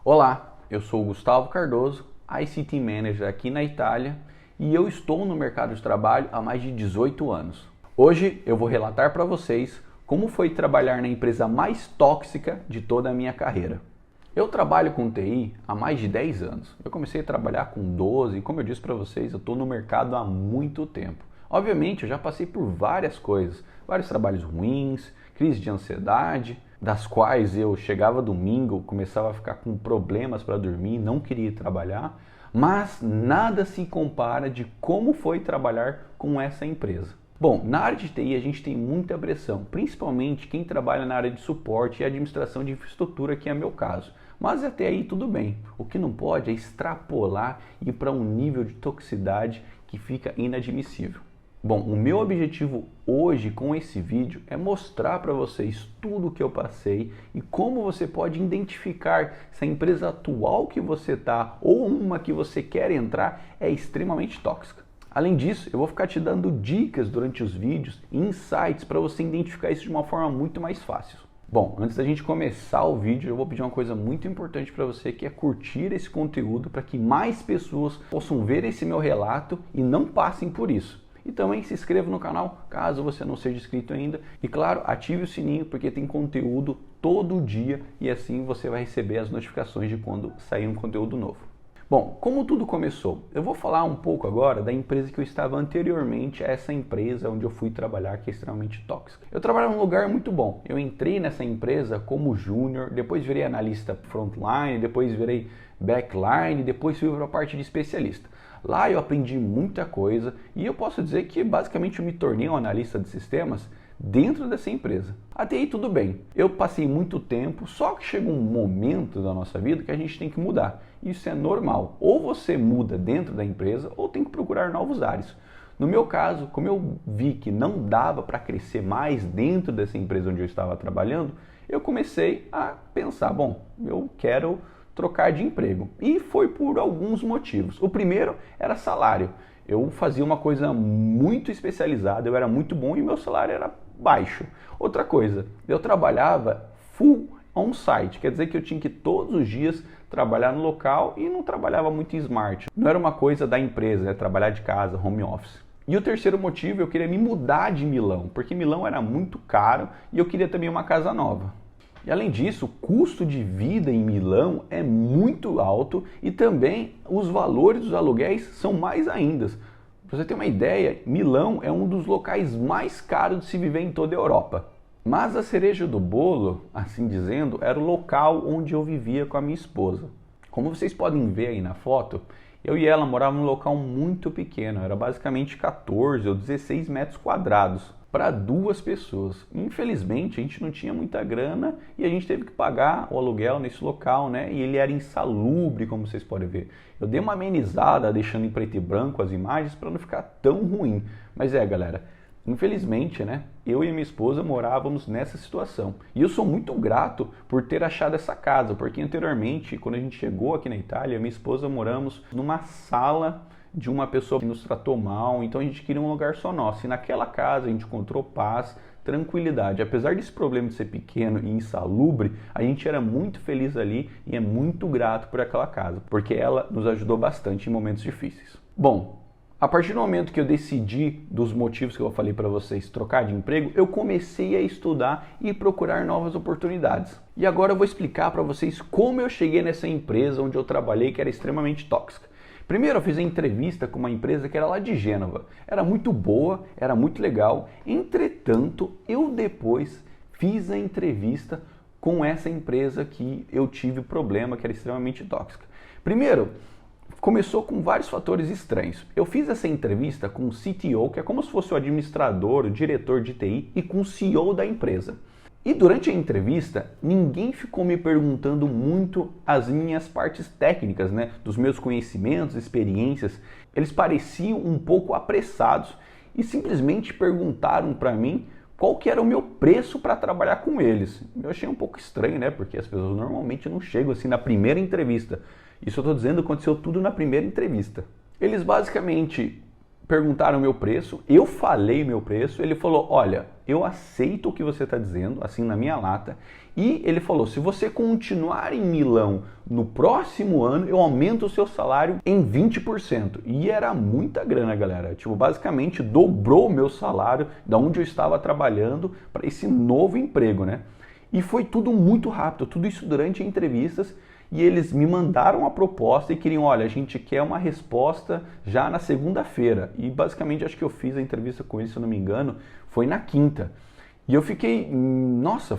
Olá, eu sou o Gustavo Cardoso, ICT Manager aqui na Itália e eu estou no mercado de trabalho há mais de 18 anos. Hoje eu vou relatar para vocês como foi trabalhar na empresa mais tóxica de toda a minha carreira. Eu trabalho com TI há mais de 10 anos. Eu comecei a trabalhar com 12 e como eu disse para vocês, eu estou no mercado há muito tempo. Obviamente eu já passei por várias coisas, vários trabalhos ruins, crise de ansiedade, das quais eu chegava domingo, começava a ficar com problemas para dormir, não queria trabalhar, mas nada se compara de como foi trabalhar com essa empresa. Bom, na área de TI a gente tem muita pressão, principalmente quem trabalha na área de suporte e administração de infraestrutura, que é meu caso. Mas até aí tudo bem. O que não pode é extrapolar e ir para um nível de toxicidade que fica inadmissível. Bom, o meu objetivo hoje com esse vídeo é mostrar para vocês tudo o que eu passei e como você pode identificar se a empresa atual que você está ou uma que você quer entrar é extremamente tóxica. Além disso, eu vou ficar te dando dicas durante os vídeos e insights para você identificar isso de uma forma muito mais fácil. Bom, antes da gente começar o vídeo, eu vou pedir uma coisa muito importante para você, que é curtir esse conteúdo para que mais pessoas possam ver esse meu relato e não passem por isso. E também se inscreva no canal, caso você não seja inscrito ainda. E claro, ative o sininho, porque tem conteúdo todo dia e assim você vai receber as notificações de quando sair um conteúdo novo. Bom, como tudo começou? Eu vou falar um pouco agora da empresa que eu estava anteriormente a essa empresa onde eu fui trabalhar, que é extremamente tóxica. Eu trabalhava num lugar muito bom. Eu entrei nessa empresa como júnior, depois virei analista frontline, depois virei backline, depois fui para a parte de especialista. Lá eu aprendi muita coisa e eu posso dizer que basicamente eu me tornei um analista de sistemas dentro dessa empresa. Até aí tudo bem. Eu passei muito tempo, só que chega um momento da nossa vida que a gente tem que mudar. Isso é normal. Ou você muda dentro da empresa ou tem que procurar novos ares. No meu caso, como eu vi que não dava para crescer mais dentro dessa empresa onde eu estava trabalhando, eu comecei a pensar, bom, eu quero trocar de emprego. E foi por alguns motivos. O primeiro era salário. Eu fazia uma coisa muito especializada, eu era muito bom e meu salário era baixo. Outra coisa, eu trabalhava full on-site, quer dizer que eu tinha que todos os dias trabalhar no local e não trabalhava muito em smart. Não era uma coisa da empresa, né? Trabalhar de casa, home office. E o terceiro motivo, eu queria me mudar de Milão, porque Milão era muito caro e eu queria também uma casa nova. E além disso, o custo de vida em Milão é muito alto e também os valores dos aluguéis são mais ainda. Para você ter uma ideia, Milão é um dos locais mais caros de se viver em toda a Europa. Mas a cereja do bolo, assim dizendo, era o local onde eu vivia com a minha esposa. Como vocês podem ver aí na foto, eu e ela morávamos num local muito pequeno, era basicamente 14 ou 16 metros quadrados para duas pessoas. Infelizmente, a gente não tinha muita grana e a gente teve que pagar o aluguel nesse local, né? E ele era insalubre, como vocês podem ver. Eu dei uma amenizada, deixando em preto e branco as imagens para não ficar tão ruim. Mas galera, infelizmente, né? Eu e minha esposa morávamos nessa situação. E eu sou muito grato por ter achado essa casa, porque anteriormente, quando a gente chegou aqui na Itália, minha esposa moramos numa sala de uma pessoa que nos tratou mal, então a gente queria um lugar só nosso. E naquela casa a gente encontrou paz, tranquilidade. Apesar desse problema de ser pequeno e insalubre, a gente era muito feliz ali e é muito grato por aquela casa, porque ela nos ajudou bastante em momentos difíceis. Bom, a partir do momento que eu decidi, dos motivos que eu falei para vocês, trocar de emprego, eu comecei a estudar e procurar novas oportunidades. E agora eu vou explicar para vocês como eu cheguei nessa empresa onde eu trabalhei, que era extremamente tóxica. Primeiro eu fiz a entrevista com uma empresa que era lá de Gênova. Era muito boa, era muito legal. Entretanto, eu depois fiz a entrevista com essa empresa que eu tive problema, que era extremamente tóxica. Primeiro, começou com vários fatores estranhos. Eu fiz essa entrevista com o CTO, que é como se fosse o administrador, o diretor de TI, e com o CEO da empresa. E durante a entrevista, ninguém ficou me perguntando muito as minhas partes técnicas, né? Dos meus conhecimentos, experiências. Eles pareciam um pouco apressados e simplesmente perguntaram para mim qual que era o meu preço para trabalhar com eles. Eu achei um pouco estranho, né? Porque as pessoas normalmente não chegam assim na primeira entrevista. Isso eu estou dizendo, aconteceu tudo na primeira entrevista. Eles basicamente perguntaram o meu preço, eu falei meu preço, ele falou, olha, eu aceito o que você está dizendo, assim na minha lata, e ele falou, se você continuar em Milão no próximo ano, eu aumento o seu salário em 20%. E era muita grana, galera, tipo, basicamente dobrou o meu salário da onde eu estava trabalhando para esse novo emprego, né? E foi tudo muito rápido, tudo isso durante entrevistas. E eles me mandaram a proposta e queriam, olha, a gente quer uma resposta já na segunda-feira. E basicamente acho que eu fiz a entrevista com eles, se eu não me engano, foi na quinta. E eu fiquei, nossa,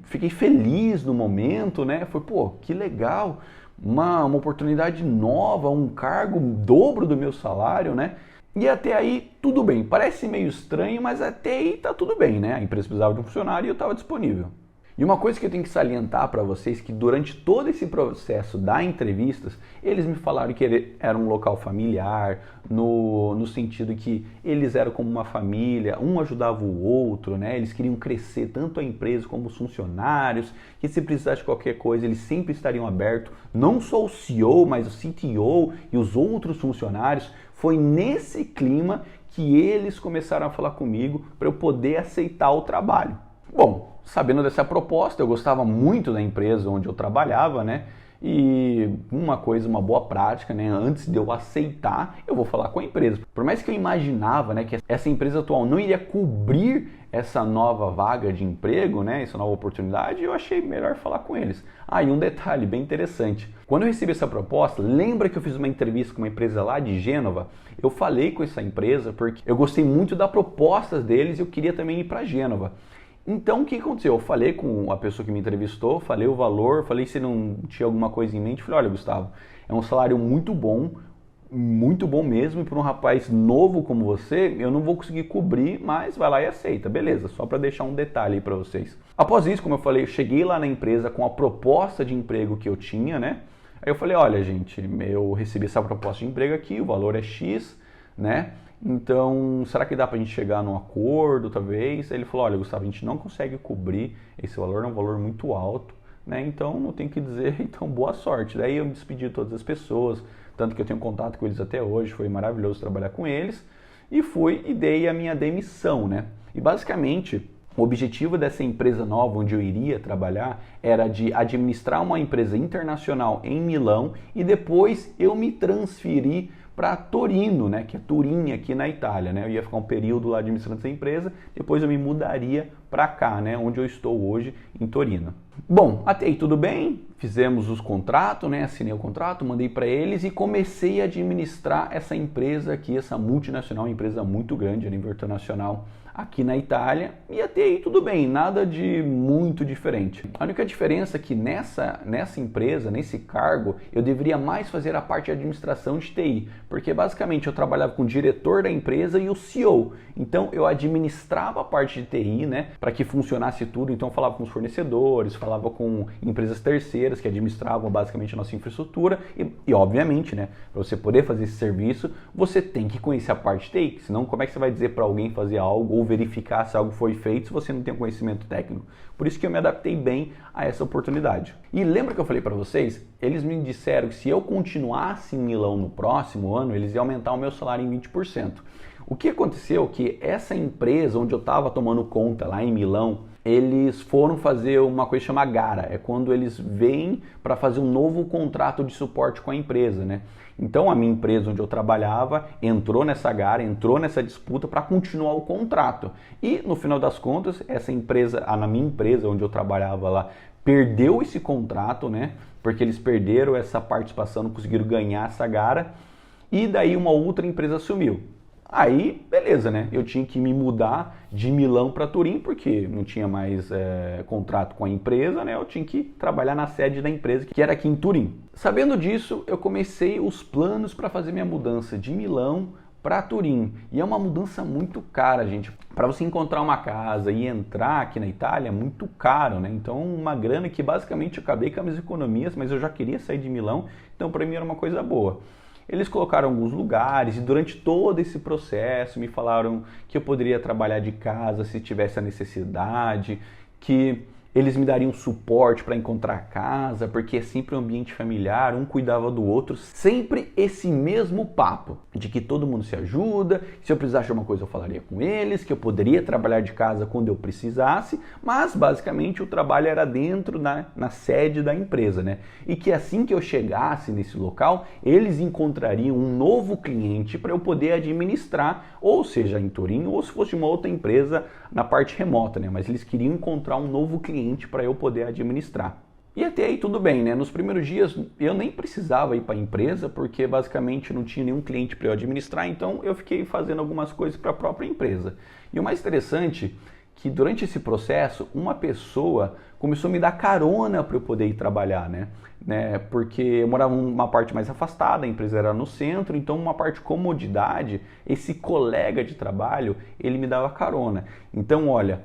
fiquei feliz no momento, né? Foi, pô, que legal, uma oportunidade nova, um cargo dobro do meu salário, né? E até aí tudo bem, parece meio estranho, mas até aí tá tudo bem, né? A empresa precisava de um funcionário e eu estava disponível. E uma coisa que eu tenho que salientar para vocês que durante todo esse processo da entrevistas, eles me falaram que ele era um local familiar, no sentido que eles eram como uma família, um ajudava o outro, né? Eles queriam crescer tanto a empresa como os funcionários, que se precisasse de qualquer coisa, eles sempre estariam abertos, não só o CEO, mas o CTO e os outros funcionários. Foi nesse clima que eles começaram a falar comigo para eu poder aceitar o trabalho. Bom, sabendo dessa proposta, eu gostava muito da empresa onde eu trabalhava, né? E uma boa prática, né? Antes de eu aceitar, eu vou falar com a empresa. Por mais que eu imaginava, né, que essa empresa atual não iria cobrir essa nova vaga de emprego, né, essa nova oportunidade, eu achei melhor falar com eles. E um detalhe bem interessante. Quando eu recebi essa proposta, lembra que eu fiz uma entrevista com uma empresa lá de Gênova? Eu falei com essa empresa porque eu gostei muito da proposta deles e eu queria também ir para Gênova. Então, o que aconteceu? Eu falei com a pessoa que me entrevistou, falei o valor, falei se não tinha alguma coisa em mente. Falei, olha, Gustavo, é um salário muito bom mesmo, e para um rapaz novo como você, eu não vou conseguir cobrir, mas vai lá e aceita. Beleza, só para deixar um detalhe aí para vocês. Após isso, como eu falei, eu cheguei lá na empresa com a proposta de emprego que eu tinha, né? Aí eu falei, olha, gente, eu recebi essa proposta de emprego aqui, o valor é X, né? Então, será que dá pra gente chegar num acordo, talvez? Aí ele falou, olha, Gustavo, a gente não consegue cobrir esse valor, é um valor muito alto, né? Então, não tenho o que dizer, então boa sorte. Daí eu me despedi de todas as pessoas, tanto que eu tenho contato com eles até hoje, foi maravilhoso trabalhar com eles. E fui e dei a minha demissão, né? E basicamente, o objetivo dessa empresa nova onde eu iria trabalhar era de administrar uma empresa internacional em Milão e depois eu me transferir para Torino, né, que é Turim aqui na Itália, né? Eu ia ficar um período lá administrando essa empresa, depois eu me mudaria para cá, né, onde eu estou hoje, em Torino. Bom, até aí tudo bem, fizemos os contratos, né, assinei o contrato, mandei para eles e comecei a administrar essa empresa aqui, essa multinacional, uma empresa muito grande a nível internacional aqui na Itália, e até aí tudo bem, nada de muito diferente. A única diferença é que nessa empresa, nesse cargo, eu deveria mais fazer a parte de administração de TI, porque basicamente eu trabalhava com o diretor da empresa e o CEO, então eu administrava a parte de TI, né, para que funcionasse tudo, então eu falava com os fornecedores, falava com empresas terceiras que administravam basicamente a nossa infraestrutura e obviamente, né, para você poder fazer esse serviço, você tem que conhecer a parte de TI, senão como é que você vai dizer para alguém fazer algo ou verificar se algo foi feito se você não tem conhecimento técnico. Por isso que eu me adaptei bem a essa oportunidade. E lembra que eu falei para vocês? Eles me disseram que se eu continuasse em Milão no próximo ano, eles iam aumentar o meu salário em 20%. O que aconteceu é que essa empresa onde eu estava tomando conta lá em Milão, eles foram fazer uma coisa chamada gara, é quando eles vêm para fazer um novo contrato de suporte com a empresa, né? Então a minha empresa onde eu trabalhava entrou nessa gara, entrou nessa disputa para continuar o contrato. E no final das contas, essa empresa, na minha empresa onde eu trabalhava lá, perdeu esse contrato, né? Porque eles perderam essa participação, não conseguiram ganhar essa gara, e daí uma outra empresa assumiu. Aí, beleza, né? Eu tinha que me mudar de Milão para Turim, porque não tinha mais contrato com a empresa, né? Eu tinha que trabalhar na sede da empresa, que era aqui em Turim. Sabendo disso, eu comecei os planos para fazer minha mudança de Milão para Turim. E é uma mudança muito cara, gente. Para você encontrar uma casa e entrar aqui na Itália é muito caro, né? Então, uma grana que basicamente eu acabei com as minhas economias, mas eu já queria sair de Milão, então para mim era uma coisa boa. Eles colocaram alguns lugares e durante todo esse processo me falaram que eu poderia trabalhar de casa se tivesse a necessidade, que eles me dariam suporte para encontrar casa, porque é sempre um ambiente familiar, um cuidava do outro, sempre esse mesmo papo de que todo mundo se ajuda, se eu precisasse de uma coisa eu falaria com eles, que eu poderia trabalhar de casa quando eu precisasse, mas basicamente o trabalho era dentro na sede da empresa, né? E que assim que eu chegasse nesse local, eles encontrariam um novo cliente para eu poder administrar, ou seja, em Turim, ou se fosse uma outra empresa na parte remota, né? Mas eles queriam encontrar um novo cliente para eu poder administrar. E até aí tudo bem, né? Nos primeiros dias eu nem precisava ir para a empresa, porque basicamente não tinha nenhum cliente para eu administrar, então eu fiquei fazendo algumas coisas para a própria empresa. E o mais interessante é que durante esse processo, uma pessoa começou a me dar carona para eu poder ir trabalhar, né? Porque eu morava numa parte mais afastada, a empresa era no centro, então uma parte de comodidade, esse colega de trabalho, ele me dava carona. Então, olha,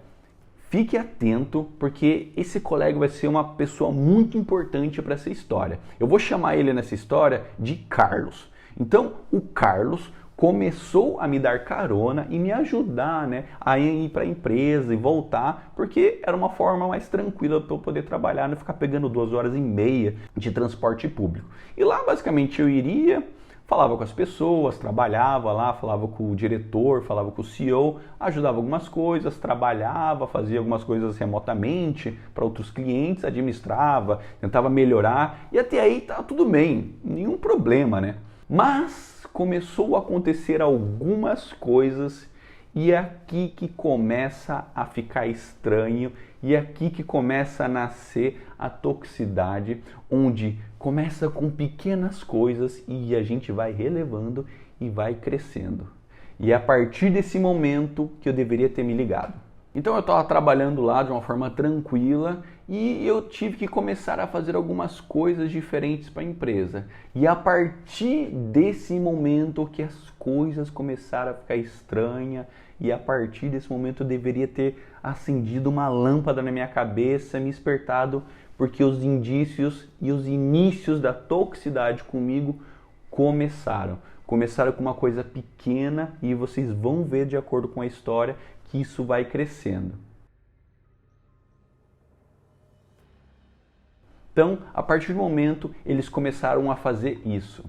fique atento, porque esse colega vai ser uma pessoa muito importante para essa história. Eu vou chamar ele nessa história de Carlos. Então, o Carlos começou a me dar carona e me ajudar, né, a ir para a empresa e voltar, porque era uma forma mais tranquila para eu poder trabalhar, não ficar pegando 2 horas e meia de transporte público. E lá, basicamente, eu iria, falava com as pessoas, trabalhava lá, falava com o diretor, falava com o CEO, ajudava algumas coisas, trabalhava, fazia algumas coisas remotamente para outros clientes, administrava, tentava melhorar e até aí tá tudo bem, nenhum problema, né? Mas começou a acontecer algumas coisas e é aqui que começa a ficar estranho e é aqui que começa a nascer a toxicidade, onde começa com pequenas coisas e a gente vai relevando e vai crescendo. E é a partir desse momento que eu deveria ter me ligado. Então eu estava trabalhando lá de uma forma tranquila e eu tive que começar a fazer algumas coisas diferentes para a empresa. E a partir desse momento que as coisas começaram a ficar estranhas e a partir desse momento eu deveria ter acendido uma lâmpada na minha cabeça, me despertado, porque os indícios e os inícios da toxicidade comigo começaram. Começaram com uma coisa pequena e vocês vão ver de acordo com a história que isso vai crescendo. Então, a partir do momento, eles começaram a fazer isso.